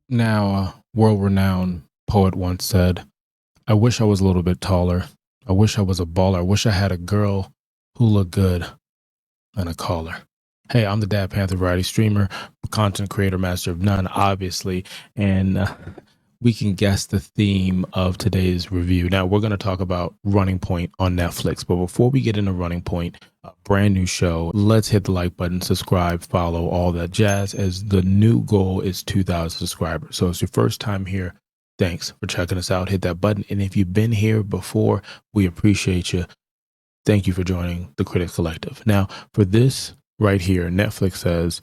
Now, a world renowned poet once said, I wish I was a little bit taller. I wish I was a baller. I wish I had a girl who looked good and a caller. Hey, I'm the Dad Panther variety streamer, content creator, master of none, obviously. And we can guess the theme of today's review. Now, we're going to talk about Running Point on Netflix. But before we get into Running Point, a brand new show, let's hit the like button, subscribe, follow, all that jazz, as the new goal is 2,000 subscribers. So it's your first time here. Thanks for checking us out. Hit that button. And if you've been here before, we appreciate you. Thank you for joining the Critic Collective. Now, for this right here, Netflix says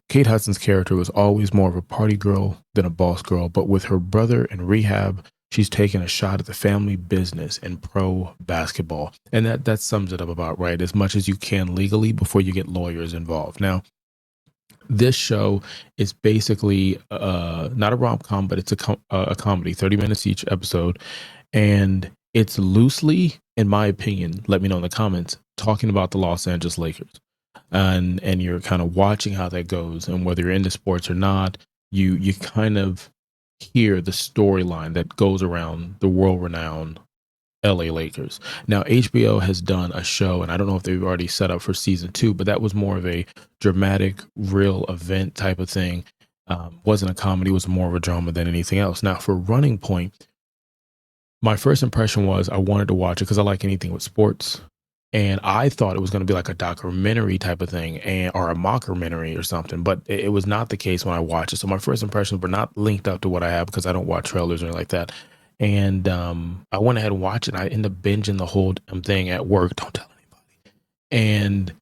Kate Hudson's character was always more of a party girl than a boss girl, but with her brother in rehab, she's taken a shot at the family business and pro basketball. And that sums it up about right, as much as you can legally before you get lawyers involved. Now, this show is basically not a rom-com, but it's a comedy, 30 minutes each episode. And it's loosely, in my opinion, let me know in the comments, talking about the Los Angeles Lakers. And you're kind of watching how that goes, and whether you're into sports or not, you kind of hear the storyline that goes around the world-renowned LA Lakers. Now, HBO has done a show, and I don't know if they've already set up for season 2, but that was more of a dramatic, real event type of thing. Wasn't a comedy, was more of a drama than anything else. Now, for Running Point, my first impression was I wanted to watch it because I like anything with sports. And I thought it was going to be like a documentary type of thing, or a mockumentary or something, but it was not the case when I watched it. So my first impressions were not linked up to what I have because I don't watch trailers or anything like that. And I went ahead and watched it. And I ended up binging the whole thing at work. Don't tell anybody. And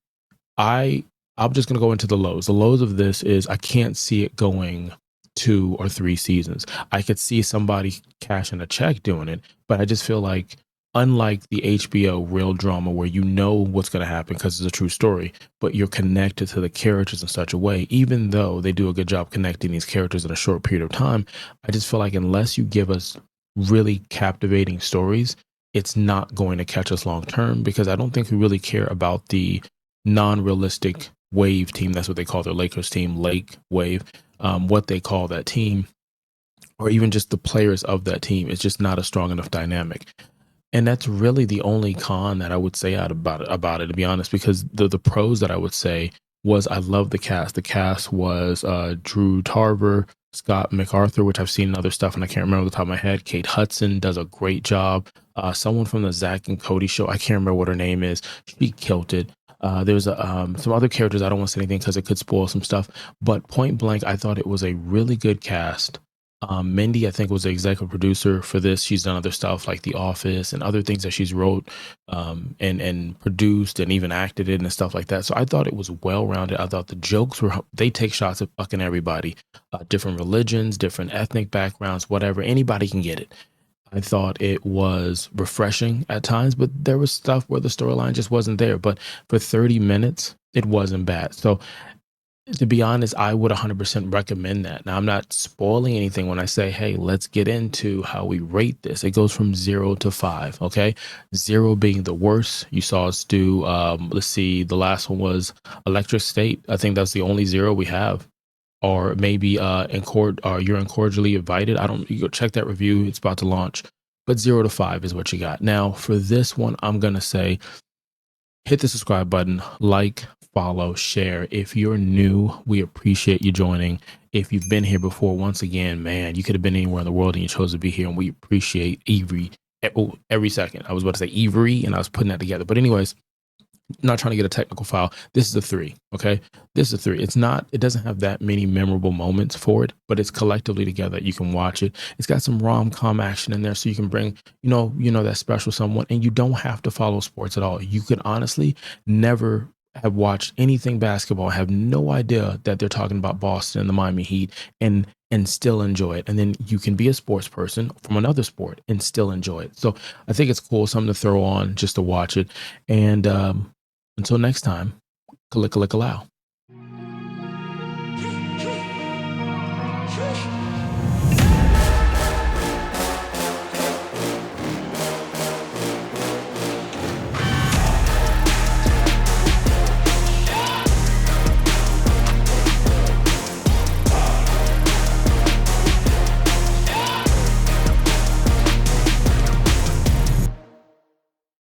I'm just going to go into the lows. The lows of this is I can't see it going 2 or 3 seasons. I could see somebody cashing a check doing it, but I just feel like, unlike the HBO real drama where you know what's going to happen because it's a true story, but you're connected to the characters in such a way, even though they do a good job connecting these characters in a short period of time, I just feel like unless you give us really captivating stories, it's not going to catch us long term, because I don't think we really care about the non-realistic wave team. That's what they call their Lakers team, Lake Wave, what they call that team, or even just the players of that team. It's just not a strong enough dynamic. And that's really the only con that I would say out about it, to be honest, because the pros that I would say was I love the cast. The cast was Drew Tarver, Scott MacArthur, which I've seen in other stuff and I can't remember off the top of my head. Kate Hudson does a great job. Someone from the Zach and Cody show, I can't remember what her name is. She killed it. There's some other characters. I don't want to say anything because it could spoil some stuff. But point blank, I thought it was a really good cast. Mindy, I think, was the executive producer for this. She's done other stuff like The Office and other things that she's wrote and produced and even acted in and stuff like that. So I thought it was well-rounded. I thought the jokes they take shots at fucking everybody, different religions, different ethnic backgrounds, whatever. Anybody can get it. I thought it was refreshing at times, but there was stuff where the storyline just wasn't there. But for 30 minutes, it wasn't bad. So to be honest, I would 100% recommend that. Now, I'm not spoiling anything when I say, hey, let's get into how we rate this. It goes from 0 to 5, okay? 0 being the worst. You saw us do, let's see, the last one was Electric State. I think that's the only 0 we have. Or maybe you're incordially invited. You go check that review. It's about to launch. But 0 to 5 is what you got. Now, for this one, I'm going to say, hit the subscribe button, like, follow, share. If you're new, we appreciate you joining. If you've been here before, once again, man, you could have been anywhere in the world and you chose to be here, and we appreciate every second. I was about to say every, and I was putting that together. But anyways, not trying to get a technical file. This is a 3, okay? This is a 3. It doesn't have that many memorable moments for it, but it's collectively together. You can watch it. It's got some rom-com action in there, so you can bring, you know, that special someone, and you don't have to follow sports at all. You could honestly never have watched anything basketball, have no idea that they're talking about Boston and the Miami Heat, and still enjoy it. And then you can be a sports person from another sport and still enjoy it. So I think it's cool, something to throw on just to watch it. And until next time, kalika allow.